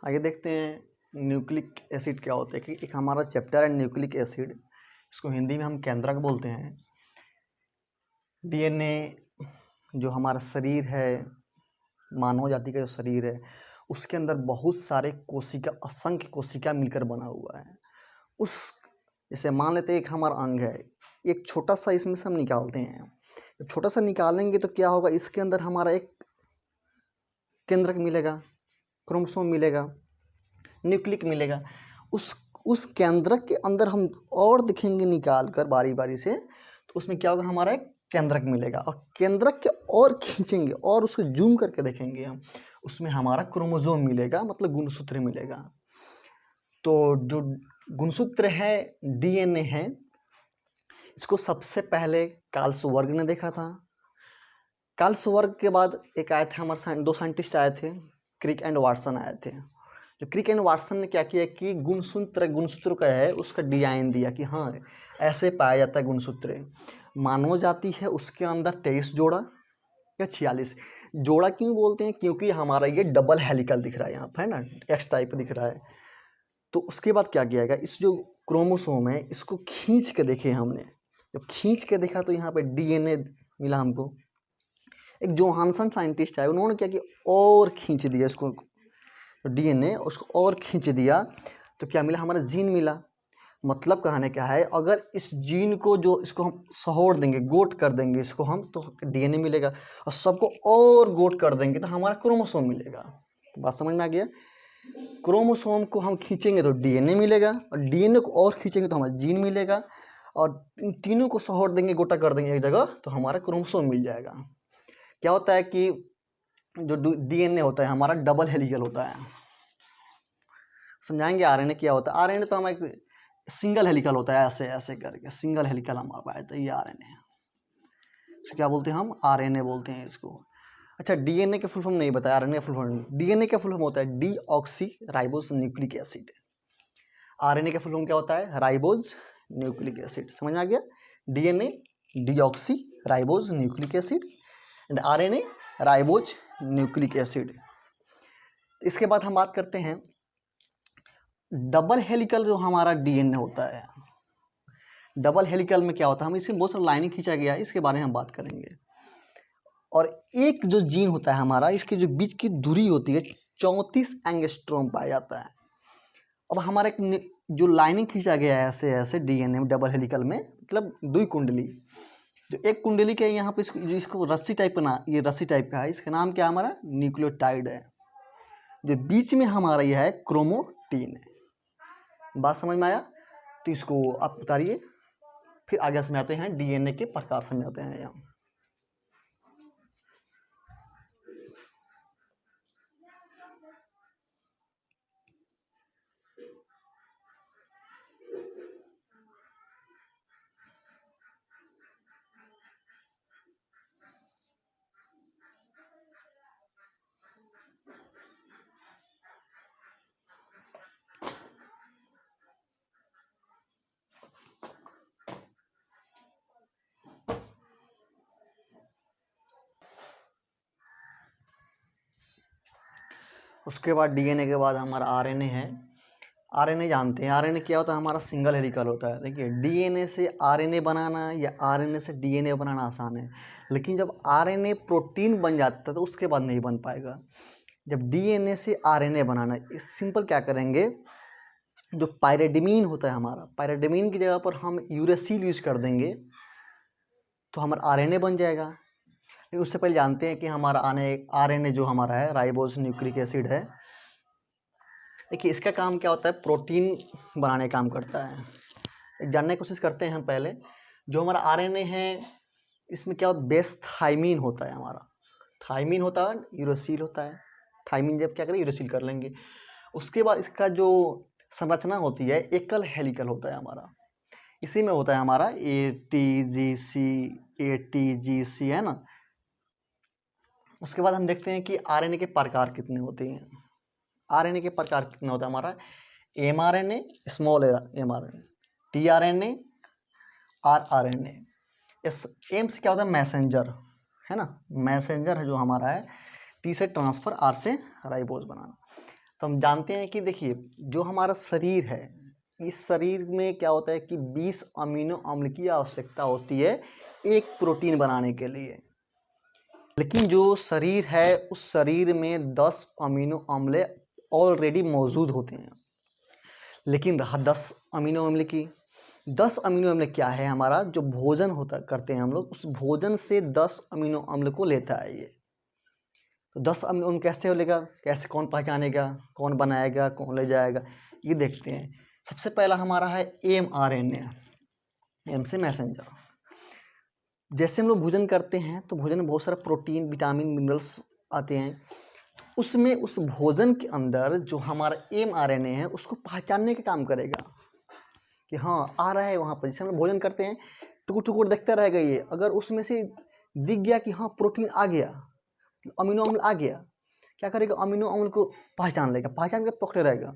आइए देखते हैं न्यूक्लिक एसिड क्या होता है। कि एक हमारा चैप्टर है न्यूक्लिक एसिड, इसको हिंदी में हम केंद्रक बोलते हैं। डीएनए जो हमारा शरीर है, मानव जाति का जो शरीर है, उसके अंदर बहुत सारे कोशिका, असंख्य कोशिका मिलकर बना हुआ है। उस जैसे मान लेते हैं एक हमारा अंग है, एक छोटा सा इसमें से हम निकालते हैं। जब छोटा सा निकालेंगे तो क्या होगा, इसके अंदर हमारा एक केंद्रक मिलेगा, क्रोमोसोम मिलेगा, न्यूक्लिक मिलेगा। उस केंद्रक के अंदर हम और दिखेंगे निकाल कर बारी बारी से, तो उसमें क्या होगा, हमारा एक केंद्रक मिलेगा। और केंद्रक के और खींचेंगे और उसको जूम करके देखेंगे हम, उसमें हमारा क्रोमोसोम मिलेगा, मतलब गुणसूत्र मिलेगा। तो जो गुणसूत्र है, डीएनए है, इसको सबसे पहले कार्लसवर्ग ने देखा था। कार्लसवर्ग के बाद एक आए थे हमारे दो साइंटिस्ट आए थे, क्रिक एंड वाटसन आए थे। जो क्रिक एंड वाटसन ने क्या किया कि गुणसूत्र का है, उसका डिजाइन दिया कि हाँ ऐसे पाया जाता है गुणसूत्र। मानव जाति है, उसके अंदर 23 जोड़ा या 46 जोड़ा। क्यों बोलते हैं, क्योंकि हमारा ये डबल हेलिकल दिख रहा है यहाँ पर, है ना, एक्स टाइप दिख रहा है। तो उसके बाद क्या किया गया, इस जो क्रोमोसोम है इसको खींच के देखे हमने। जब खींच के देखा तो यहाँ पे डीएनए मिला हमको। एक जोहानसन साइंटिस्ट है, उन्होंने क्या किया, और खींच दिया इसको, डीएनए उसको और खींच दिया, तो क्या मिला, हमारा जीन मिला। मतलब कहने क्या है, अगर इस जीन को जो इसको हम सहोड़ देंगे, गोट कर देंगे इसको हम, तो डीएनए मिलेगा। और सबको और गोट कर देंगे तो हमारा क्रोमोसोम मिलेगा। तो बात समझ में आ गया। क्रोमोसोम को हम खींचेंगे तो डीएनए मिलेगा, और डीएनए को और खींचेंगे तो हमारा जीन मिलेगा, और इन तीनों को सहोड़ देंगे, गोटा कर देंगे एक जगह, तो हमारा क्रोमोसोम मिल जाएगा। क्या होता है कि जो डीएनए होता है हमारा डबल हेलिकल होता है। समझाएंगे आरएनए क्या होता है। आरएनए तो हमारा सिंगल हेलिकल होता है, ऐसे ऐसे करके सिंगल हेलिकल हमारे पास है, तो ये आरएनए है। तो क्या बोलते हैं हम, आरएनए बोलते हैं इसको। अच्छा, डीएनए के फुल फॉर्म नहीं बताया, आरएनए का फुल फॉर्म। डीएनए का फुल फॉर्म होता है deoxy ribose nucleic acid. RNA का फुल फॉर्म क्या होता है, राइबोज न्यूक्लिक एसिड। समझ में आ गया। DNA deoxy ribose nucleic acid and RNA ribose nucleic acid. इसके बाद हम बात करते हैं डबल हेलिकल जो हमारा डीएनए होता है। डबल हेलिकल में क्या होता है, हम इसमें बहुत सारा लाइनिंग खींचा गया है, इसके बारे में हम बात करेंगे। और एक जो जीन होता है हमारा, इसके जो बीच की दूरी होती है 34 एंगस्ट्रॉम पाया जाता है। अब हमारा एक जो लाइनिंग खींचा गया है ऐसे ऐसे डीएनए डबल हेलिकल में, मतलब 2 कुंडली। जो एक कुंडली के यहाँ पे जो इसको रस्सी टाइप का, ये रस्सी टाइप का है, इसका नाम क्या है, हमारा न्यूक्लियोटाइड है। जो बीच में हमारा यह है क्रोमोटीन है। बात समझ में आया। तो इसको आप उतारिए, फिर आगे समझाते हैं, डीएनए के प्रकार समझाते हैं यहाँ। उसके बाद डीएनए के बाद हमारा आरएनए है। आरएनए जानते हैं, आरएनए क्या होता है, हमारा सिंगल हेलिकल होता है। देखिए, डीएनए से आरएनए बनाना या आरएनए से डीएनए बनाना आसान है, लेकिन जब आरएनए प्रोटीन बन जाता है तो उसके बाद नहीं बन पाएगा। जब डीएनए से आरएनए बनाना, सिंपल क्या करेंगे, जो पायरेडिमीन होता है हमारा, पायरेडिमीन की जगह पर हम यूरेसिल यूज कर देंगे तो हमारा आरएनए बन जाएगा। लेकिन उससे पहले जानते हैं कि हमारा आरएनए जो हमारा है राइबोस न्यूक्लिक एसिड है। देखिए, इसका काम क्या होता है, प्रोटीन बनाने का काम करता है। जानने की कोशिश करते हैं हम पहले। जो हमारा आरएनए है, इसमें क्या बेस थाइमीन होता है हमारा। थाइमीन होता है, यूरेसिल होता है। थाइमीन जब क्या करें, यूरेसिल कर लेंगे। उसके बाद इसका जो संरचना होती है, एकल हेलिकल होता है हमारा। इसी में होता है हमारा ATGC है ना। उसके बाद हम देखते हैं कि आरएनए के प्रकार कितने होते हैं। आरएनए के प्रकार कितना होता है हमारा, mRNA, small mRNA, tRNA, rRNA। इस एम से क्या होता है, मैसेंजर है ना, मैसेंजर है जो हमारा है। टी से ट्रांसफर, आर से राइबोज बनाना। तो हम जानते हैं कि देखिए जो हमारा शरीर है, इस शरीर में क्या होता है कि 20 अमीनो अम्ल की आवश्यकता होती है एक प्रोटीन बनाने के लिए। लेकिन जो शरीर है उस शरीर में 10 अमीनो अम्ल ऑलरेडी मौजूद होते हैं। लेकिन रहा 10 अमीनो अम्ल की, 10 अमीनो अम्ल क्या है, हमारा जो भोजन होता करते हैं हम लोग, उस भोजन से 10 अमीनो अम्ल को लेता है ये। तो 10 अमीनो अम्ल कैसे लेगा, कैसे, कौन पहचानेगा, कौन बनाएगा, कौन ले जाएगा, ये देखते हैं। सबसे पहला हमारा है mRNA, एम से मैसेंजर। जैसे हम लोग भोजन करते हैं तो भोजन में बहुत सारा प्रोटीन, विटामिन, मिनरल्स आते हैं। उसमें उस भोजन के अंदर जो हमारा mRNA है उसको पहचानने का काम करेगा कि हाँ आ रहा है वहाँ पर। जैसे हम लोग भोजन करते हैं, टुकुर टुकुर देखता रहेगा ये, अगर उसमें से दिख गया कि हाँ प्रोटीन आ गया, अमीनो अम्ल आ गया, क्या करेगा, अमीनो अम्ल को पहचान लेगा, पहचान के पकड़े रहेगा।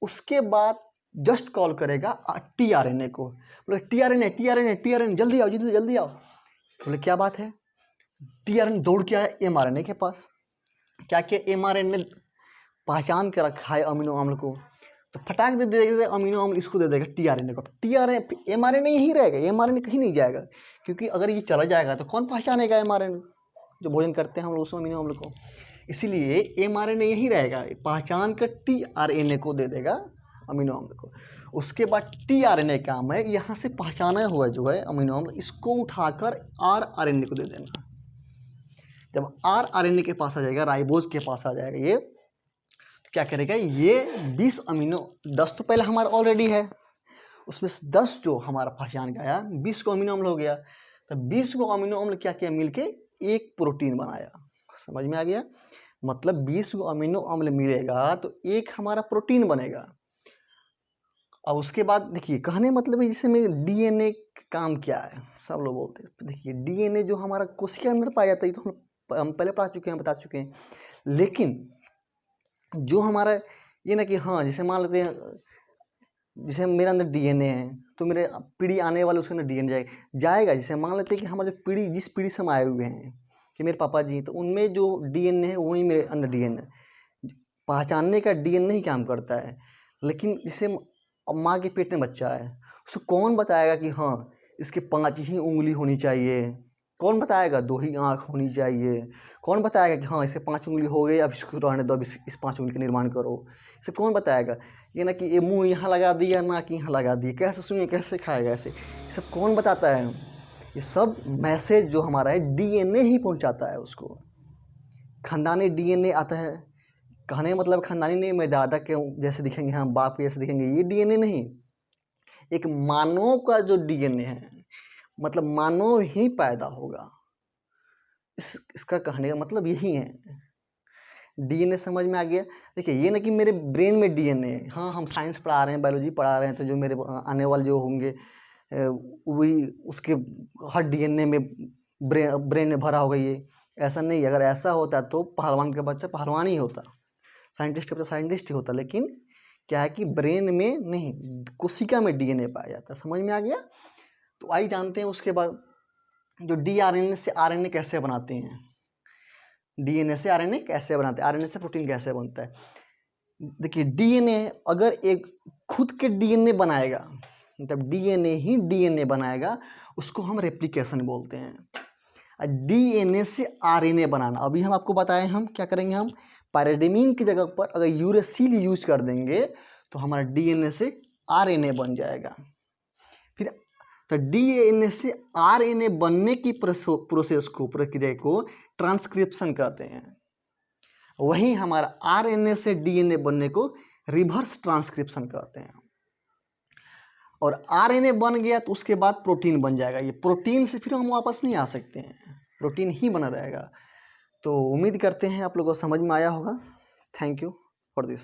उसके बाद जस्ट कॉल करेगा tRNA को, बोले tRNA जल्दी आओ, जल्दी आओ। बोले क्या बात है, tRNA दौड़ के आया mRNA के पास। क्या किया, mRNA पहचान के रखा है अमीनो अम्ल को, तो फटाक दे देगा अमीनो अम्ल इसको दे देगा tRNA को। mRNA यही रहेगा, mRNA कहीं नहीं जाएगा, क्योंकि अगर ये चला जाएगा तो कौन पहचानेगा mRNA, जो भोजन करते हैं हम लोग उस अमीनो अम्ल को। इसीलिए mRNA यही रहेगा, पहचान कर tRNA को दे देगा अमीनो अम्ल को। उसके बाद tRNA काम है यहाँ से पहचाना हुआ जो है अमीनो अम्ल, इसको उठाकर rRNA को दे देना। जब rRNA के पास आ जाएगा, राइबोज के पास आ जाएगा ये, तो क्या करेगा, ये 20 अमीनो, 10 तो पहले हमारा ऑलरेडी है, उसमें से 10 जो हमारा पहचान गया, 20 को अमीनो अम्ल हो गया। तो 20 को अमीनो अम्ल क्या किया, मिलके एक प्रोटीन बनाया। समझ में आ गया, मतलब 20 को अमीनो अम्ल मिलेगा तो एक हमारा प्रोटीन बनेगा। अब उसके बाद देखिए, कहने मतलब है जैसे में डीएनए काम क्या है, सब लोग बोलते हैं। देखिए डीएनए जो हमारा कोशिका के अंदर पाया जाता है, तो हम पहले पढ़ा चुके हैं, बता चुके हैं। लेकिन जो हमारा ये ना कि हाँ, जैसे मान लेते हैं, जैसे मेरे अंदर डीएनए है तो मेरे पीढ़ी आने वाले उसके अंदर डीएनए जाएगा। जैसे मान लेते हैं कि हमारे पीढ़ी, जिस पीढ़ी से हम आए हुए हैं कि मेरे पापा जी, तो उनमें जो डीएनए है वही मेरे अंदर डीएनए, पहचानने का डीएनए ही काम करता है। लेकिन जैसे माँ के पेट में बच्चा है, उसको कौन बताएगा कि हाँ इसके 5 ही उंगली होनी चाहिए, कौन बताएगा 2 ही आँख होनी चाहिए, कौन बताएगा कि हाँ इसे 5 उंगली हो गई, अब इसको रहने दो, अब इस 5 उंगली का निर्माण करो, इसे कौन बताएगा। ये ना कि ये मुँह यहाँ लगा दिया, नाक यहाँ लगा दी, कैसे सुनिए, कैसे खाएगा, ऐसे ये सब कौन बताता है। ये सब मैसेज जो हमारा है डीएनए ही पहुँचाता है उसको। खानदानी डीएनए आता है, कहने मतलब खानदानी नहीं, मेरे दादा के जैसे दिखेंगे, हम बाप के जैसे दिखेंगे, ये डीएनए नहीं। एक मानव का जो डीएनए है, मतलब मानव ही पैदा होगा, इसका कहने का मतलब यही है। डीएनए समझ में आ गया। देखिए ये ना कि मेरे ब्रेन में डीएनए है, हाँ हम साइंस पढ़ा रहे हैं, बायोलॉजी पढ़ा रहे हैं, तो जो मेरे आने वाले जो होंगे वही उसके हर डीएनए में ब्रेन में भरा होगा, ये ऐसा नहीं। अगर ऐसा होता तो पहलवान का बच्चा पहलवान ही होता, साइंटिस्ट का बच्चा साइंटिस्ट ही होता। लेकिन क्या है कि ब्रेन में नहीं, कोशिका में डीएनए पाया जाता है। समझ में आ गया। तो आइए जानते हैं उसके बाद जो डीआरएनए से आरएनए कैसे बनाते हैं, डीएनए से आरएनए कैसे बनाते हैं, आरएनए से प्रोटीन कैसे बनता है। देखिए डीएनए अगर एक खुद के डीएनए बनाएगा, मतलब डीएनए ही डीएनए बनाएगा, उसको हम रेप्लिकेशन बोलते हैं। डीएनए से आरएनए बनाना, अभी हम आपको बताएं, हम क्या करेंगे, हम पैराडाइमिन की जगह पर अगर यूरेसिल यूज कर देंगे तो हमारा डीएनए से आरएनए बन जाएगा। फिर तो डीएनए से आरएनए बनने की प्रोसेस को, प्रक्रिया को ट्रांसक्रिप्शन कहते हैं। वहीं हमारा आरएनए से डीएनए बनने को रिवर्स ट्रांसक्रिप्शन कहते हैं। और आरएनए बन गया तो उसके बाद प्रोटीन बन जाएगा। ये प्रोटीन से फिर हम वापस नहीं आ सकते हैं, प्रोटीन ही बना रहेगा। तो उम्मीद करते हैं आप लोगों को समझ में आया होगा। Thank you for this.